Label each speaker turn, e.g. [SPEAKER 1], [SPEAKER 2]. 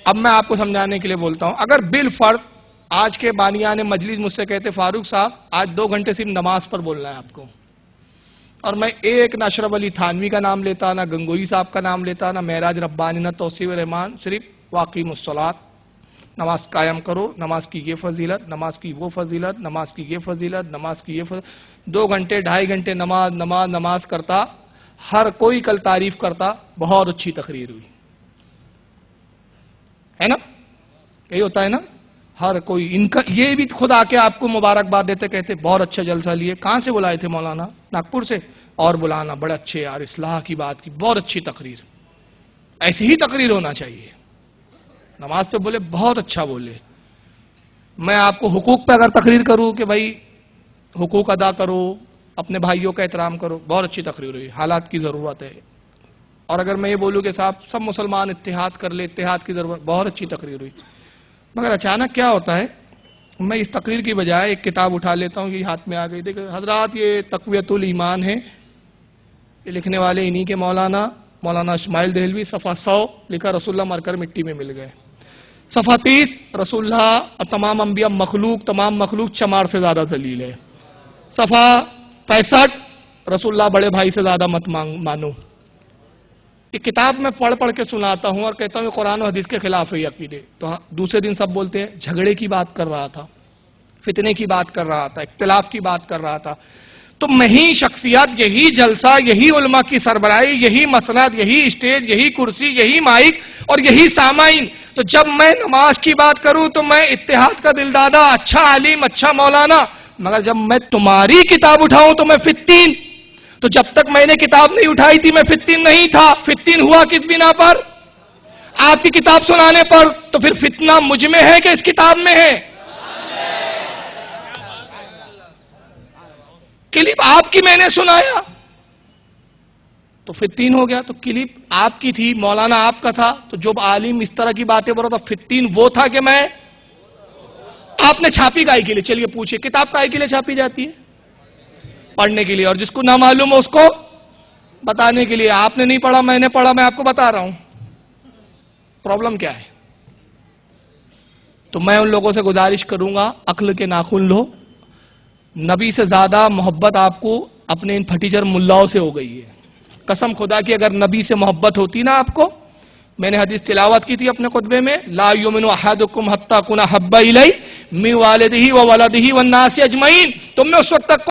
[SPEAKER 1] اب میں آپ کو سمجھانے کے لیے بولتا ہوں، اگر بالفرض آج کے بانیان مجلس مجھ سے کہتے فاروق صاحب آج 2 گھنٹے صرف نماز پر بولنا ہے آپ کو، اور میں ایک نہ اشرف علی تھانوی کا نام لیتا، نہ گنگوئی صاحب کا نام لیتا، نہ معراج ربانی، نہ توصیف رحمان، صرف واقیم الصلاۃ، نماز قائم کرو، نماز کی یہ فضیلت، نماز کی وہ فضیلت، نماز کی یہ فضیلت، نماز کی یہ فضیلت، 2 گھنٹے 2.5 گھنٹے نماز نماز نماز کرتا، ہر کوئی کل تعریف کرتا بہت اچھی تقریر ہوئی، ہے نا؟ یہی ہوتا ہے نا؟ ہر کوئی ان کا یہ بھی خود آ کے آپ کو مبارکباد دیتے، کہتے بہت اچھا جلسہ لیے، کہاں سے بلائے تھے مولانا؟ ناگپور سے، اور بلانا بڑے اچھے یار، اصلاح کی بات کی، بہت اچھی تقریر، ایسی ہی تقریر ہونا چاہیے، نماز پہ بولے بہت اچھا بولے۔ میں آپ کو حقوق پہ اگر تقریر کروں کہ بھائی حقوق ادا کرو، اپنے بھائیوں کا احترام کرو، بہت اچھی تقریر ہوئی، حالات کی ضرورت ہے۔ اور اگر میں یہ بولوں کہ صاحب سب مسلمان اتحاد کر لے، اتحاد کی ضرورت، بہت اچھی تقریر ہوئی۔ مگر اچانک کیا ہوتا ہے، میں اس تقریر کی بجائے ایک کتاب اٹھا لیتا ہوں، یہ ہاتھ میں آ گئی، دیکھیں حضرات یہ تقویت الایمان ہے، یہ لکھنے والے انہی کے مولانا اسماعیل دہلوی، صفحہ 100 لکھا رسول اللہ مر کر مٹی میں مل گئے، صفحہ 30 رسول اللہ تمام انبیاء تمام مخلوق چمار سے زیادہ ذلیل ہے، صفحہ 65 رسول اللہ بڑے بھائی سے زیادہ مت مانو۔ یہ کتاب میں پڑھ کے سناتا ہوں اور کہتا ہوں یہ قرآن و حدیث کے خلاف ہے یہ عقیدے، تو دوسرے دن سب بولتے ہیں جھگڑے کی بات کر رہا تھا، فتنے کی بات کر رہا تھا، اختلاف کی بات کر رہا تھا۔ تو یہی شخصیت، یہی جلسہ، یہی علماء کی سربراہی، یہی مسند، یہی اسٹیج، یہی کرسی، یہی مائک اور یہی سامعین، تو جب میں نماز کی بات کروں تو میں اتحاد کا دلدادہ، اچھا عالم، اچھا مولانا، مگر جب میں تمہاری کتاب اٹھاؤں تو میں فتین۔ تو جب تک میں نے کتاب نہیں اٹھائی تھی میں فتین نہیں تھا، فتین ہوا کس بنا پر؟ آپ کی کتاب سنانے پر، تو پھر فتنہ مجھ میں ہے کہ اس کتاب میں ہے؟ کلپ آپ کی میں نے سنایا تو فتین ہو گیا، تو کلپ آپ کی تھی، مولانا آپ کا تھا، تو جب عالم اس طرح کی باتیں بول رہا تھا فتین وہ تھا کہ میں؟ آپ نے چھاپی کائی کے لیے؟ چلیے پوچھئے کتاب کائی کے لیے چھاپی جاتی ہے؟ پڑھنے کے لیے، اور جس کو نہ معلوم ہو اس کو بتانے کے لیے۔ آپ نے نہیں پڑھا، میں نے پڑھا، میں آپ کو بتا رہا ہوں، پرابلم کیا ہے؟ تو میں ان لوگوں سے گزارش کروں گا عقل کے ناخن لو، نبی سے زیادہ محبت آپ کو اپنے ان پھٹیچر ملاؤں سے ہو گئی ہے۔ قسم خدا کی اگر نبی سے محبت ہوتی نا آپ کو، میں نے حدیث تلاوت کی تھی اپنے خطبے میں، لا یؤمن احدکم حتی اکون احب الیہ من والدہ وولدہ والناس اجمعین، تم میں اس وقت تک